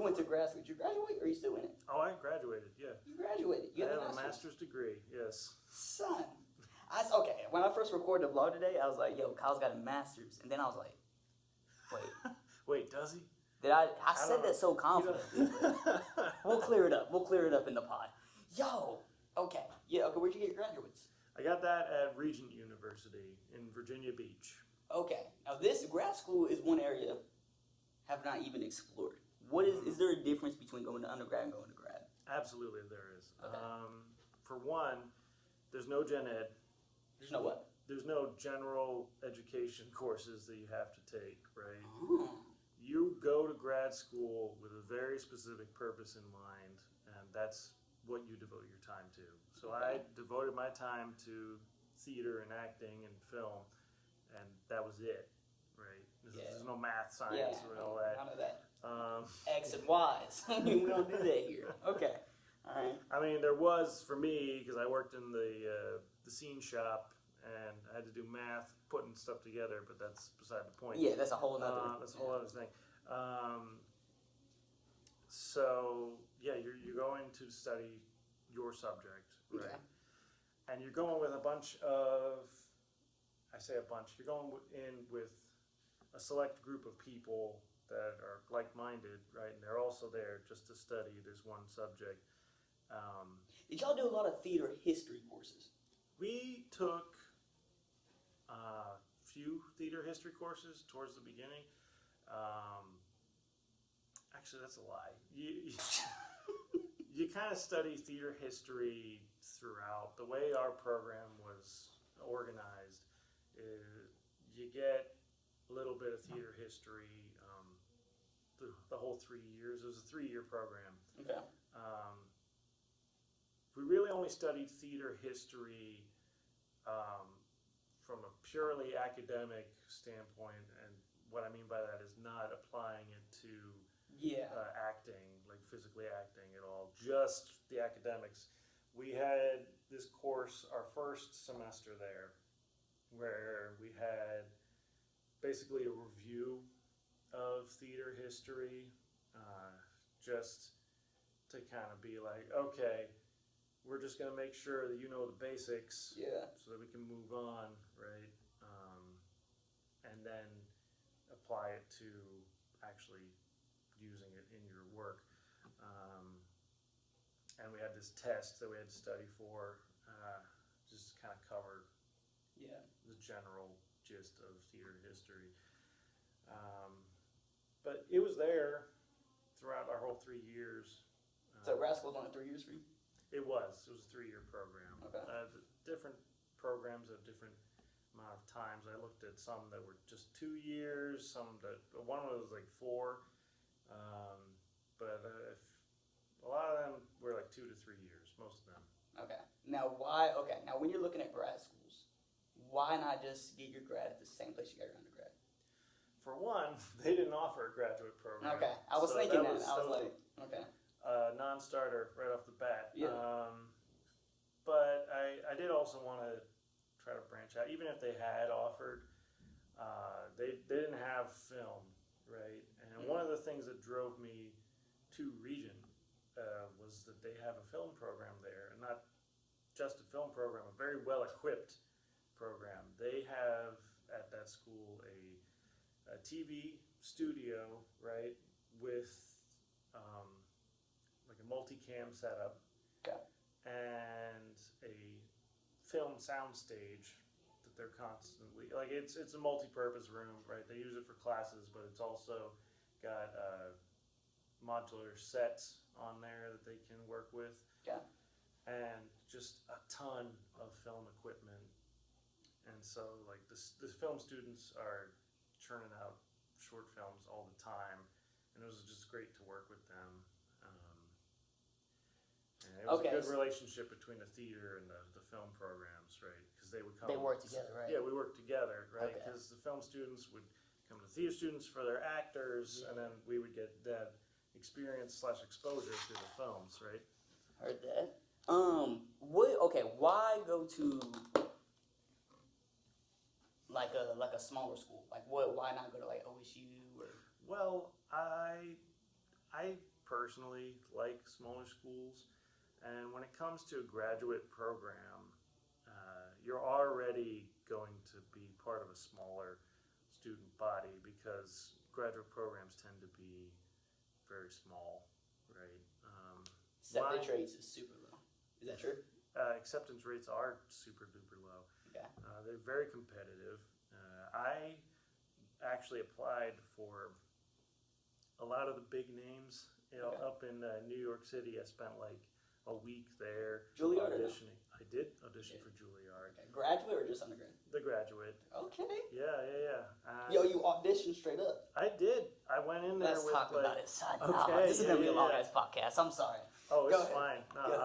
went to grad school. Did you graduate, or are you still in it? Oh, I graduated. Yeah. You graduated. You I have have a a master's degree. Yes. Son. Okay. When I first recorded the vlog today, I was like, "Yo, Kyle's got a master's," and then I was like, "Wait, Wait, does he? did I said that so confidently. We'll clear it up. We'll clear it up in the pod. Yo, okay, yeah, okay. Where'd you get your graduates? I got that at Regent University in Virginia Beach. Okay, now this grad school is one area I have not even explored. What is there a difference between going to undergrad and going to grad? Absolutely, there is. Okay. For one, there's no gen ed. There's no what? There's no general education courses that you have to take, right? Oh. You go to grad school with a very specific purpose in mind, and that's what you devote your time to. So Okay. I devoted my time to theater and acting and film, and that was it, right? There's no math, science, or all that. None of that. X and Y's. I mean, we don't do that here. Okay. All right. I mean, there was for me because I worked in the scene shop and I had to do math, putting stuff together, but that's beside the point. Yeah, that's a whole other. That's a whole other thing. So yeah, you're going to study your subject, right? Okay. And you're going with a bunch of, I say a bunch. You're going in with a select group of people that are like-minded, right? And they're also there just to study this one subject. Did y'all do a lot of theater history courses? We took a few theater history courses towards the beginning. Actually, that's a lie. You kind of study theater history throughout. The way our program was organized is you get a little bit of theater history the whole 3 years. It was a 3-year program. Okay. We really only studied theater history from a purely academic standpoint, and what I mean by that is not applying it to acting, like physically acting at all, just the academics. We had this course our first semester there where we had basically a review of theater history, just to kind of be like, okay, we're just going to make sure that you know the basics so that we can move on, right? And then apply it to actually using it in your work. And we had this test that we had to study for, just kind of covered the general gist of theater history. But it was there throughout our whole 3 years. So grad school's only 3 years for you? It was a 3-year program. Okay. Different programs have different amount of times. I looked at some that were just 2 years, one was like 4, but a lot of them were like 2 to 3 years, most of them. Okay. Now when you're looking at grad schools, why not just get your grad at the same place you got your undergrad? For one, they didn't offer a graduate program. Okay. I was thinking that. I was like, okay. Non-starter right off the bat. Yeah. But I did also want to try to branch out. Even if they had offered, they didn't have film, right? And one of the things that drove me to Regent was that they have a film program there, and not just a film program, a very well-equipped program. They have at that school a TV studio, right, with like a multicam setup, and a film sound stage that they're constantly, like it's a multi-purpose room, right? They use it for classes, but it's also got modular sets on there that they can work with, and just a ton of film equipment. And so like the film students are churning out short films all the time, and it was just great to work with them. And it was a good relationship between the theater and the film programs, right? Because they would come. They work together, right? Yeah, we worked together, right? Okay. Because the film students would come to the theater students for their actors, and then we would get that experience/exposure to the films, right? Heard that. Why go to like a smaller school? Like why not go to like OSU or? Well, I personally like smaller schools, and when it comes to a graduate program, you're already going to be part of a smaller student body because graduate programs tend to be very small, right? Acceptance rates is super low. Is that true? Acceptance rates are super duper low. Okay. They're very competitive. I actually applied for a lot of the big names, up in New York City. I spent like a week there Juilliard auditioning. I did audition for Juilliard. Okay. Graduate or just undergrad? The graduate. Okay. Yeah. Yo, you auditioned straight up. I did. I went in there Let's with talk like. about it, son. Okay, No, this is gonna be a long yeah. ass podcast. I'm sorry. Oh, Go it's ahead. fine. No, Go ahead.